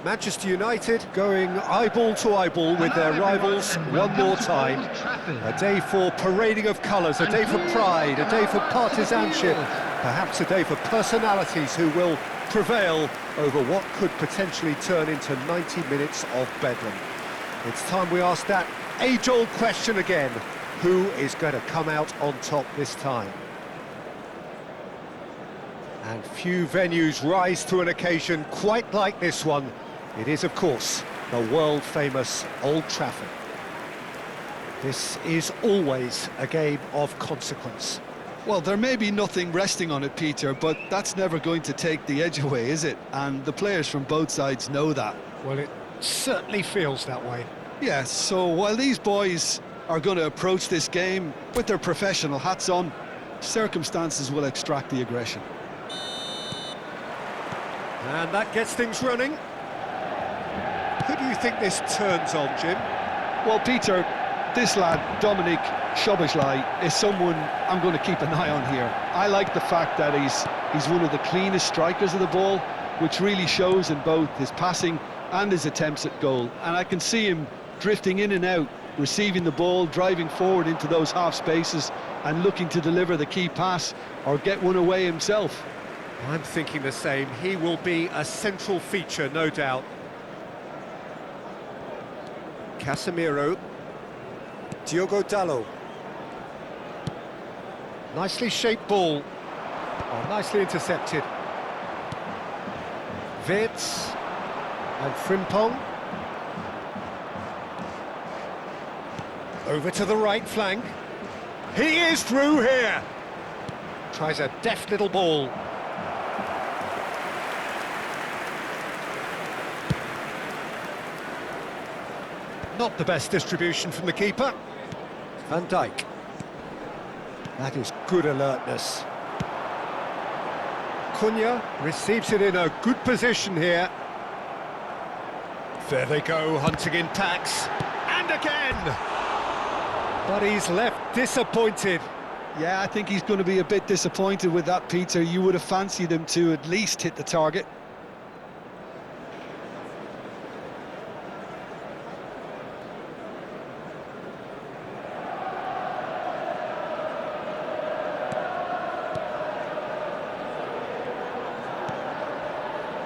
Manchester United going eyeball to eyeball with their rivals one more time. A day for parading of colours, a day for pride, a day for partisanship, perhaps a day for personalities who will prevail over what could potentially turn into 90 minutes of bedlam. It's time we ask that age-old question again: who is going to come out on top this time? And few venues rise to an occasion quite like this one. It is, of course, the world-famous Old Trafford. This is always a game of consequence. Well, there may be nothing resting on it, Peter, but that's never going to take the edge away, is it? And the players from both sides know that. Well, it certainly feels that way. Yeah, so while these boys are going to approach this game with their professional hats on, circumstances will extract the aggression. And that gets things running. Who do you think this turns on, Jim? Well, Peter, this lad, Dominic Szoboszlai, is someone I'm going to keep an eye on here. I like the fact that he's one of the cleanest strikers of the ball, which really shows in both his passing and his attempts at goal. And I can see him drifting in and out, receiving the ball, driving forward into those half spaces and looking to deliver the key pass or get one away himself. I'm thinking the same. He will be a central feature, no doubt. Casemiro. Diogo Dalot. Nicely shaped ball. Oh, nicely intercepted. Wirtz and Frimpong. Over to the right flank. He is through here. Tries a deft little ball. Not the best distribution from the keeper. Van Dijk. That is good alertness. Cunha receives it in a good position here. There they go, hunting in packs. And again! But he's left disappointed. Yeah, I think he's going to be a bit disappointed with that, Peter. You would have fancied him to at least hit the target.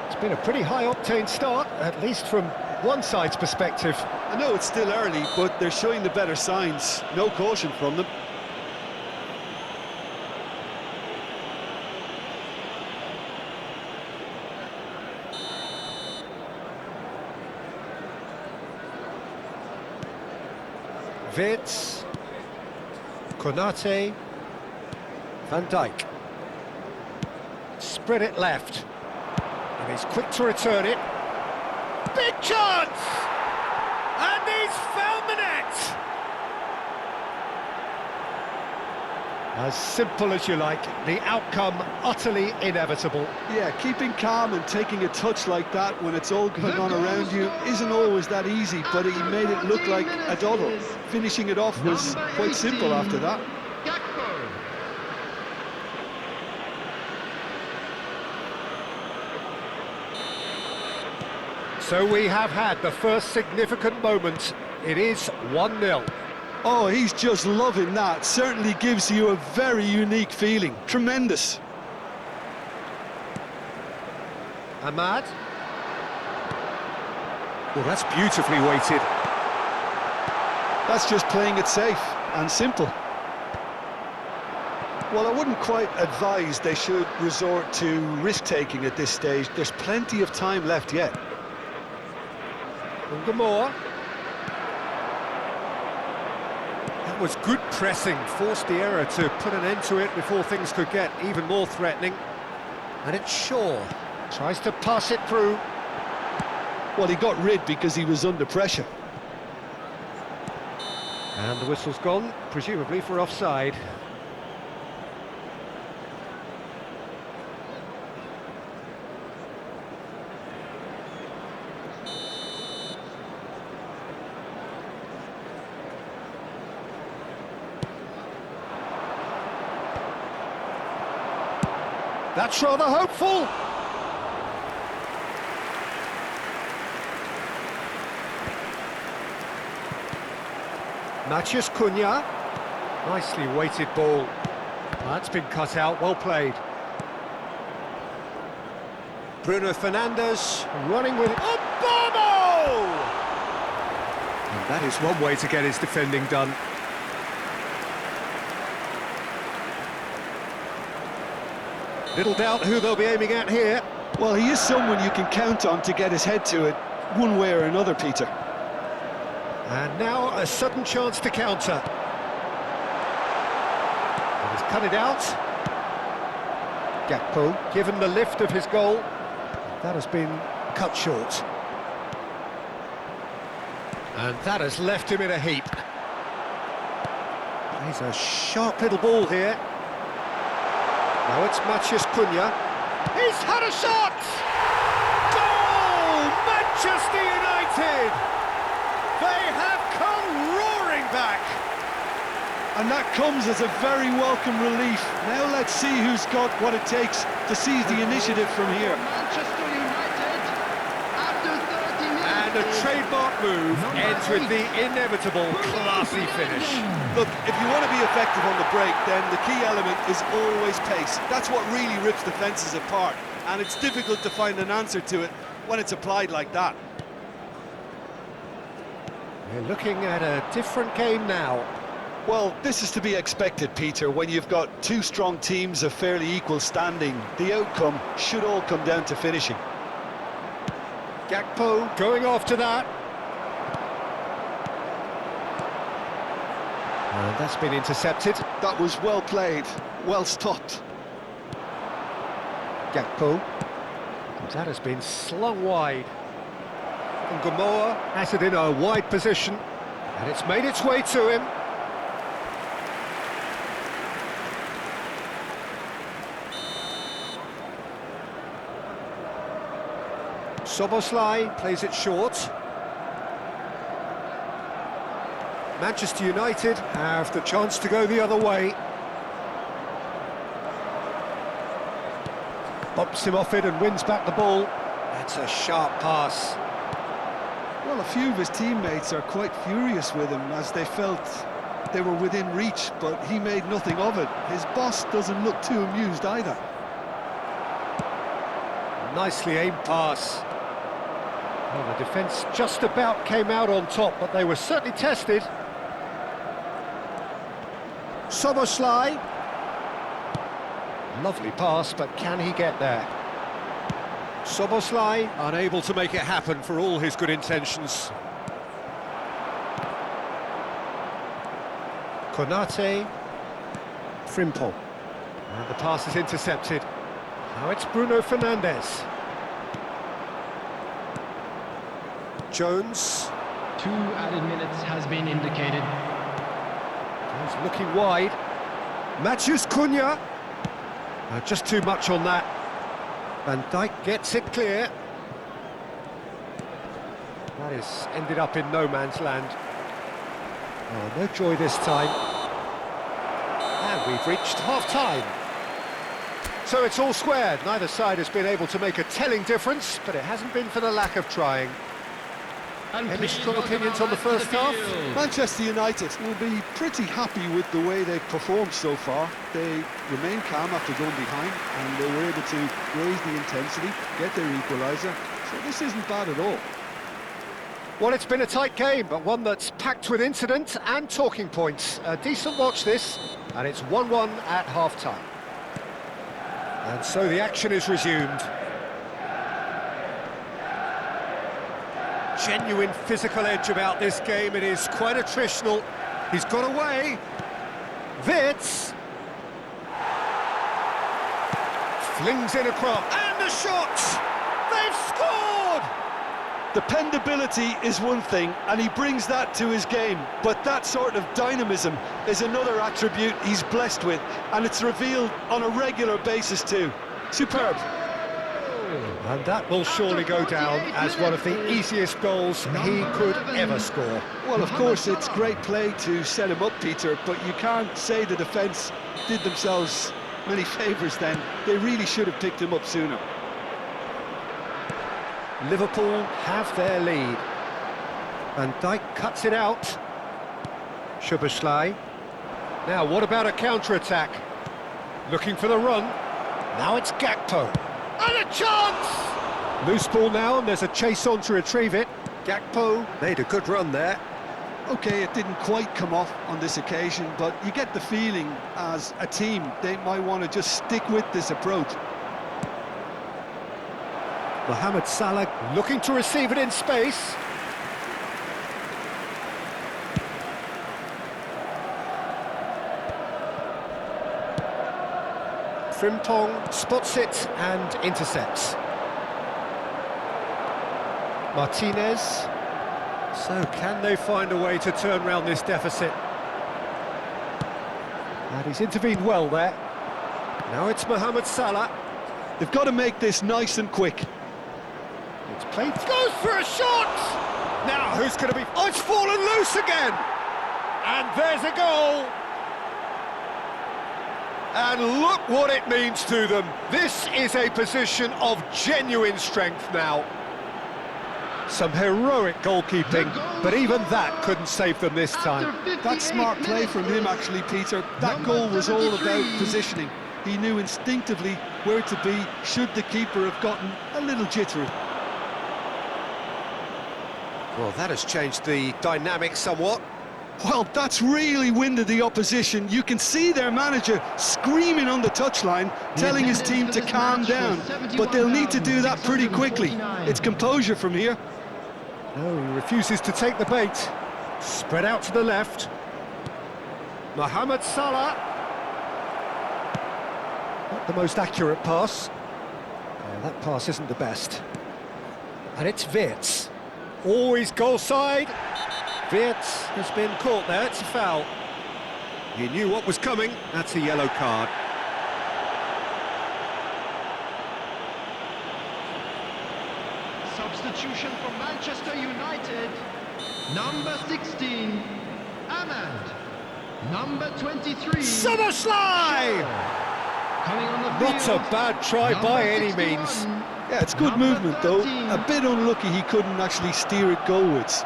It's been a pretty high-octane start, at least from one side's perspective. I know it's still early, but they're showing the better signs. No caution from them. Wirtz, Konate, Van Dijk. Spread it left. And he's quick to return it. Big chance! And he's found the net! As simple as you like, the outcome utterly inevitable. Yeah, keeping calm and taking a touch like that when it's all going on around you isn't always that easy, but he made it look like a doddle. Finishing it off was quite simple after that. So we have had the first significant moment. It is 1-0. Oh, he's just loving that. Certainly gives you a very unique feeling. Tremendous. Ahmad. Well, that's beautifully weighted. That's just playing it safe and simple. Well, I wouldn't quite advise they should resort to risk-taking at this stage. There's plenty of time left yet. Ungamore. That was good pressing, forced the error to put an end to it before things could get even more threatening. And it's Shaw. Tries to pass it through. Well, he got rid because he was under pressure. And the whistle's gone, presumably for offside. That's rather hopeful. Matheus Cunha. Nicely weighted ball. That's been cut out, well played. Bruno Fernandes running with Obama! And that is one way to get his defending done. Little doubt who they'll be aiming at here. Well, he is someone you can count on to get his head to it, one way or another, Peter. And now a sudden chance to counter. He's cut it out. Gakpo, given the lift of his goal. That has been cut short. And that has left him in a heap. He's a sharp little ball here. Now it's Matheus Cunha. He's had a shot! Goal! Manchester United! They have come roaring back! And that comes as a very welcome relief. Now let's see who's got what it takes to seize the initiative from here. Manchester United, after 30 minutes... And a trademark move ends with the inevitable classy finish. Look, if you want to be effective on the break, then the key element is always pace. That's what really rips defences apart. And it's difficult to find an answer to it when it's applied like that. We're looking at a different game now. Well, this is to be expected, Peter. When you've got two strong teams of fairly equal standing, the outcome should all come down to finishing. Gakpo going after that. And that's been intercepted. That was well played, well stopped. Gakpo. That has been slung wide. And Gamoa has it in a wide position. And it's made its way to him. Szoboszlai plays it short. Manchester United have the chance to go the other way. Bumps him off it and wins back the ball. That's a sharp pass. Well, a few of his teammates are quite furious with him as they felt they were within reach, but he made nothing of it. His boss doesn't look too amused either. Nicely aimed pass. Well, the defence just about came out on top, but they were certainly tested. Szoboszlai. Lovely pass, but can he get there? Szoboszlai unable to make it happen for all his good intentions. Konate. Frimpong. And the pass is intercepted. Now it's Bruno Fernandes. Jones. 2 added minutes has been indicated. He's looking wide. Matheus Cunha. Just too much on that. Van Dijk gets it clear. That is ended up in no man's land. Oh, no joy this time. And we've reached half-time. So it's all squared. Neither side has been able to make a telling difference, but it hasn't been for the lack of trying. Any strong opinions on the first half? Manchester United will be pretty happy with the way they've performed so far. They remain calm after going behind, and they were able to raise the intensity, get their equaliser. So this isn't bad at all. Well, it's been a tight game, but one that's packed with incident and talking points. A decent watch this, and it's 1-1 at half-time. And so the action is resumed. Genuine physical edge about this game. It is quite attritional. He's got away. Wits flings in a cross, and the shot! They've scored! Dependability is one thing, and he brings that to his game, but that sort of dynamism is another attribute he's blessed with, and it's revealed on a regular basis too. Superb. And that will surely go down as one of the easiest goals he could ever score. Well, of course, it's great play to set him up, Peter, but you can't say the defence did themselves many favours then. They really should have picked him up sooner. Liverpool have their lead. Van Dijk cuts it out. Szoboszlai. Now, what about a counter-attack? Looking for the run. Now it's Gakpo. And a chance! Loose ball now, and there's a chase on to retrieve it. Gakpo made a good run there. Okay, it didn't quite come off on this occasion, but you get the feeling as a team they might want to just stick with this approach. Mohamed Salah looking to receive it in space. Frimpong spots it and intercepts. Martinez. So can they find a way to turn round this deficit? And he's intervened well there. Now it's Mohamed Salah. They've got to make this nice and quick. It's played, goes for a shot! Now who's going to be... Oh, it's fallen loose again! And there's a goal! And look what it means to them. This is a position of genuine strength now. Some heroic goalkeeping, but even that couldn't save them this time. That's smart play from him, actually, Peter. That goal was all about positioning. He knew instinctively where to be should the keeper have gotten a little jittery. Well, that has changed the dynamic somewhat. Well, that's really winded the opposition. You can see their manager screaming on the touchline, telling his team to calm down. But they'll need to do that pretty quickly. It's composure from here. No, he refuses to take the bait. Spread out to the left. Mohamed Salah. Not the most accurate pass. That pass isn't the best. And it's Wirtz. Always goal side. Wirtz has been caught there, it's a foul. He knew what was coming, that's a yellow card. Substitution for Manchester United. Number 16, Ahmad. Number 23, Szoboszlai! coming on the Not field. a bad try Number by any 61. means. Yeah, it's good Number movement, though. 13. A bit unlucky he couldn't actually steer it goalwards.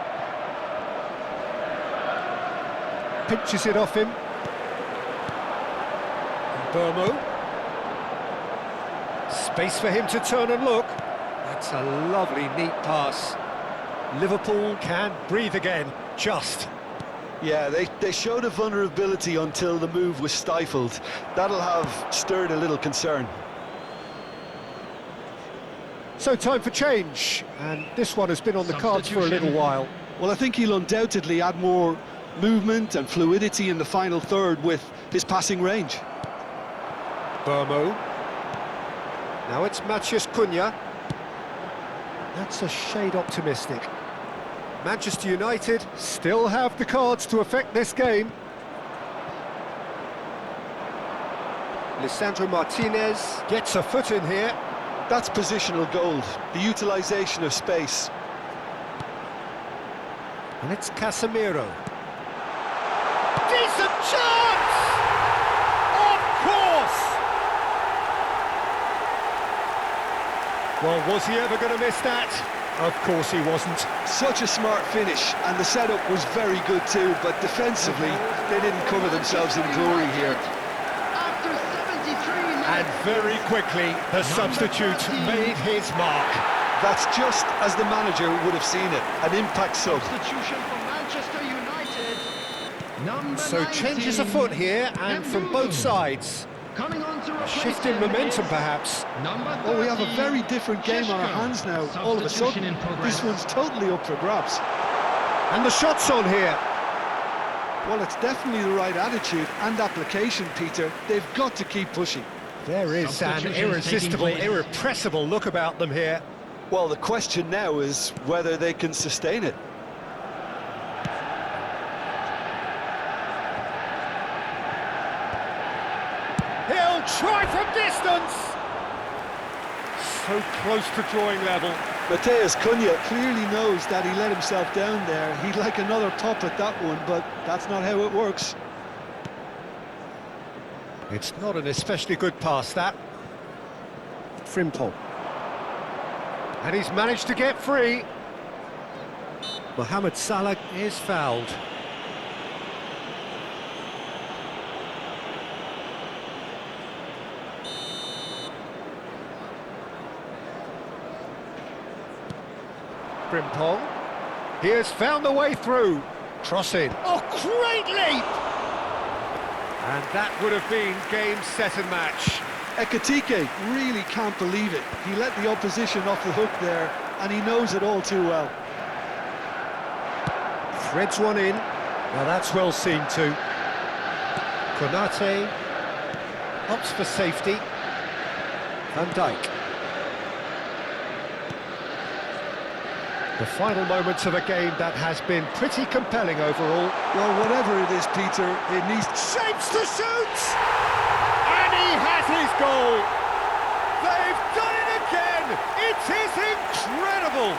Pinches it off him. Burmo. Space for him to turn and look. That's a lovely, neat pass. Liverpool can breathe again, just. Yeah, they showed a vulnerability until the move was stifled. That'll have stirred a little concern. So time for change, and this one has been on the cards for a little while. Well, I think he'll undoubtedly add more movement and fluidity in the final third with his passing range. Burmo. Now it's Matheus Cunha. That's a shade optimistic. Manchester United still have the cards to affect this game. Lisandro Martinez gets a foot in here. That's positional gold, the utilisation of space. And it's Casemiro. Decent chance! Of course! Well, was he ever going to miss that? Of course he wasn't. Such a smart finish, and the setup was very good too, but defensively, they didn't cover themselves in glory here. After 73 minutes. And very quickly, the substitute made his mark. That's just as the manager would have seen it, an impact sub. Substitution for Manchester United. Number So 19, changes afoot here, and from both sides. coming on to replace Shift in him momentum, is perhaps. Number 30, Well, we have a very different game on our hands now. All of a Substitution sudden, in progress. this one's totally up for grabs. And the shot's on here. Well, it's definitely the right attitude and application, Peter. They've got to keep pushing. There is an Substitutions irresistible, taking place. irrepressible look about them here. Well, the question now is whether they can sustain it. He'll try from distance. So close to drawing level. Matheus Cunha clearly knows that he let himself down there. He'd like another pop at that one, but that's not how it works. It's not an especially good pass, that. Frimpong. And he's managed to get free. Mohamed Salah is fouled. Frimpong. He has found the way through. Cross in. Oh, great leap! And that would have been game, set and match. Ekatike really can't believe it. He let the opposition off the hook there, and he knows it all too well. Threads one in. Now that's well seen too. Konate opts for safety. Van Dijk. The final moments of a game that has been pretty compelling overall. Well, whatever it is, Peter, it needs... Shapes to shoot! And he has his goal! They've done it again! It is incredible!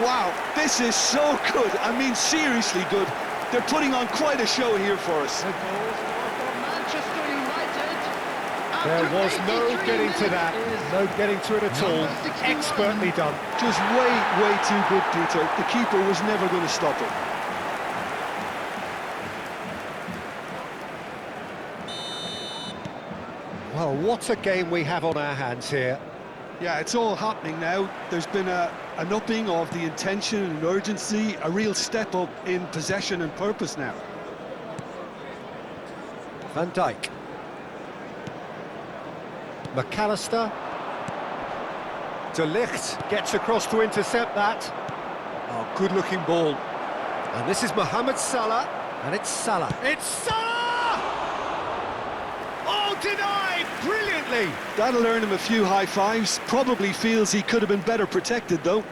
Wow, this is so good. I mean, seriously good. They're putting on quite a show here for us. The goal scored for Manchester United. There After was no 83 getting to that, minutes no getting to it at all. Number 61. Expertly done. Just way too good, Peter. The keeper was never going to stop it. Well, what a game we have on our hands here. Yeah, it's all happening now. There's been an upping of the intention and urgency, a real step up in possession and purpose now. Van Dijk. McAllister. De Ligt gets across to intercept that. Oh, good-looking ball. And this is Mohamed Salah, and it's Salah. It's Salah! Oh, denied brilliantly! That'll earn him a few high fives. Probably feels he could have been better protected, though.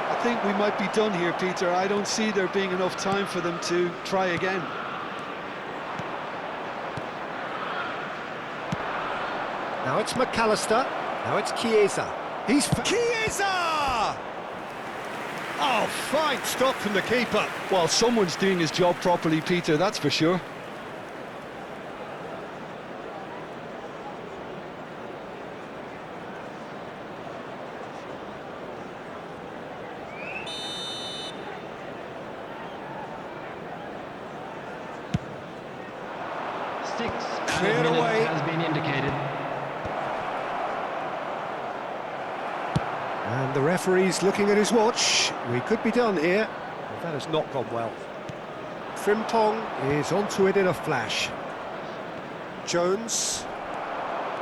I think we might be done here, Peter. I don't see there being enough time for them to try again. Now it's McAllister. Now it's Chiesa. He's... Chiesa! Oh, fine stop from the keeper. Well, someone's doing his job properly, Peter, that's for sure. Cleared away. Has been indicated. And the referee's looking at his watch. We could be done here. That has not gone well. Frimpong is onto it in a flash. Jones.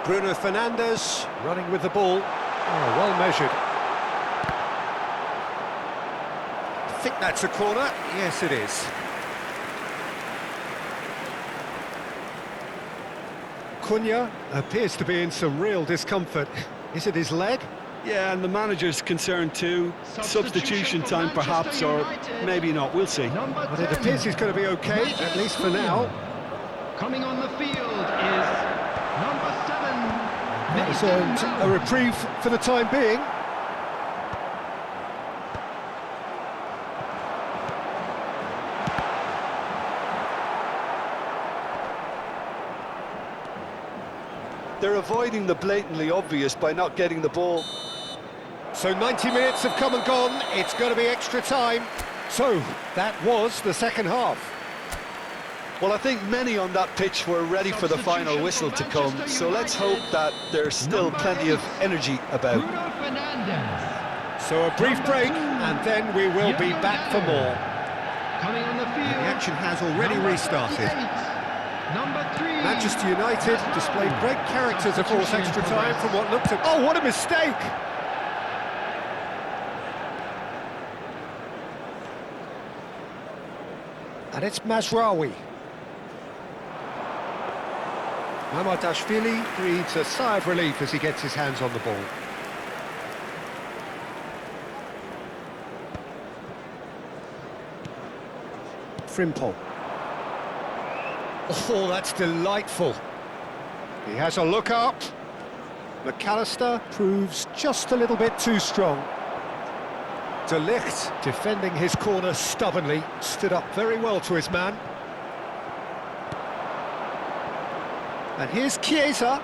Bruno Fernandes running with the ball. Oh, well measured. I think that's a corner. Yes, it is. Cunha appears to be in some real discomfort. Is it his leg? Yeah, and the manager's concerned too. Substitution time perhaps, or maybe not, we'll see. But it appears he's going to be okay, at least for now. Coming on the field is number 7. That's a reprieve for the time being. They're avoiding the blatantly obvious by not getting the ball. So 90 minutes have come and gone. It's going to be extra time. So that was the second half. Well, I think many on that pitch were ready for the final whistle to come, so let's hope that there's still plenty of energy about. Bruno Fernandes. So a brief break, and then we will be back for more. Coming on the field. The action has already restarted. Number 3. Manchester United displayed great character to force extra time from what looked at... Oh, what a mistake! And it's Mazraoui. Mamadashvili breathes a sigh of relief as he gets his hands on the ball. Frimpong. Oh, that's delightful. He has a look up. McAllister proves just a little bit too strong. De Ligt, defending his corner stubbornly, stood up very well to his man. And here's Chiesa.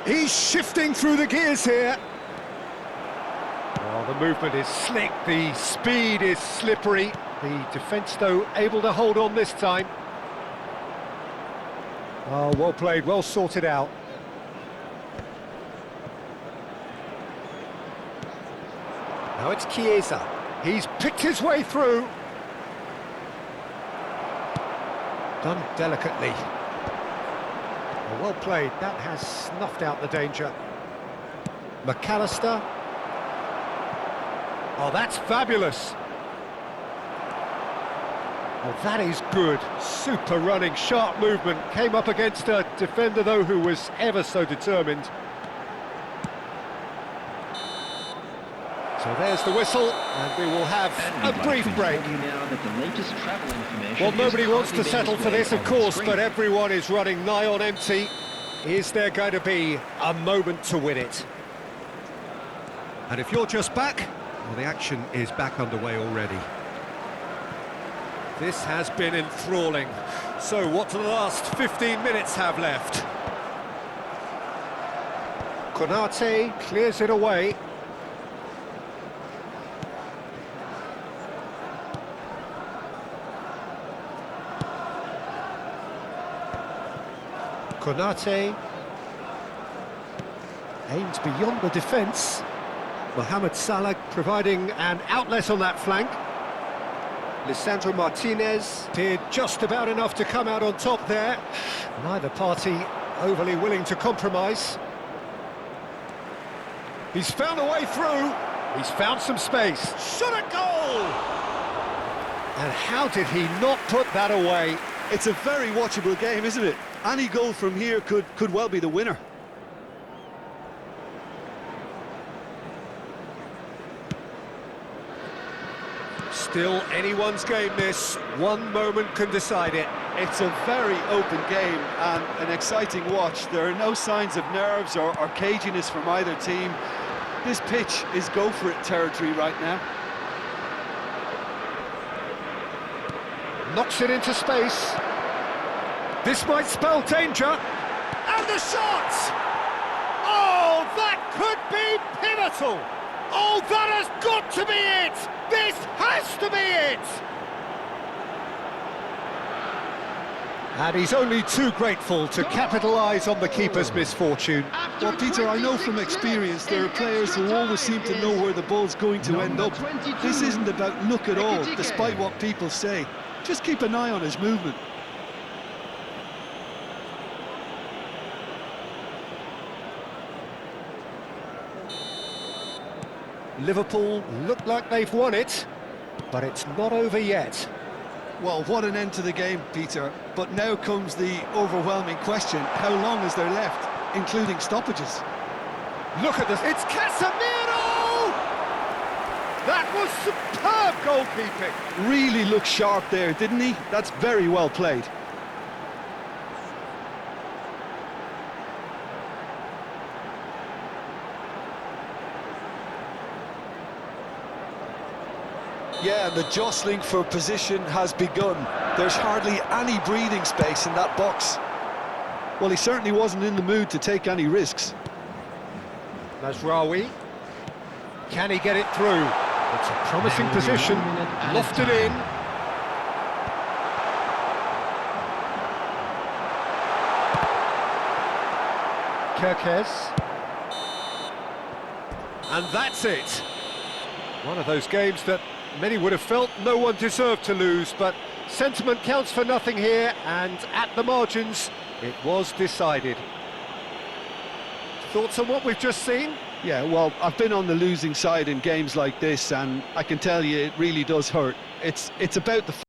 He's shifting through the gears here. Oh, the movement is slick, the speed is slippery. The defence, though, able to hold on this time. Oh, well played, well sorted out. Now it's Chiesa. He's picked his way through. Done delicately. Oh, well played, that has snuffed out the danger. McAllister. Oh, that's fabulous. Oh, that is good. Super running, sharp movement. Came up against a defender, though, who was ever so determined. So there's the whistle, and we will have a brief break. Well, nobody wants to settle for this, of course, but everyone is running nigh on empty. Is there going to be a moment to win it? And if you're just back, well, the action is back underway already. This has been enthralling. So what do the last 15 minutes have left? Konate clears it away. Konate aims beyond the defence. Mohamed Salah providing an outlet on that flank. Lisandro Martinez did just about enough to come out on top there. Neither party overly willing to compromise. He's found a way through. He's found some space. Shot a goal! And how did he not put that away? It's a very watchable game, isn't it? Any goal from here could well be the winner. Still anyone's game, this. One moment can decide it. It's a very open game and an exciting watch. There are no signs of nerves or caginess from either team. This pitch is go-for-it territory right now. Knocks it into space. This might spell danger. And the shot! Oh, that could be pivotal! Oh, that has got to be it! This has to be it! And he's only too grateful to capitalise on the keeper's misfortune. Well, Peter, I know from experience there are players who always seem to know where the ball's going to end up. This isn't about luck at all, despite what people say. Just keep an eye on his movement. Liverpool look like they've won it, but it's not over yet. Well, what an end to the game, Peter. But now comes the overwhelming question. How long is there left, including stoppages? Look at this, it's Casemiro! That was superb goalkeeping. Really looked sharp there, didn't he? That's very well played. Yeah, and the jostling for position has begun. There's hardly any breathing space in that box. Well, he certainly wasn't in the mood to take any risks. Mazraoui. Can he get it through? It's a promising position. Lofted in. Kerkez. And that's it. One of those games that many would have felt no one deserved to lose, but sentiment counts for nothing here, and at the margins, it was decided. Thoughts on what we've just seen? Yeah, well, I've been on the losing side in games like this, and I can tell you it really does hurt. It's about the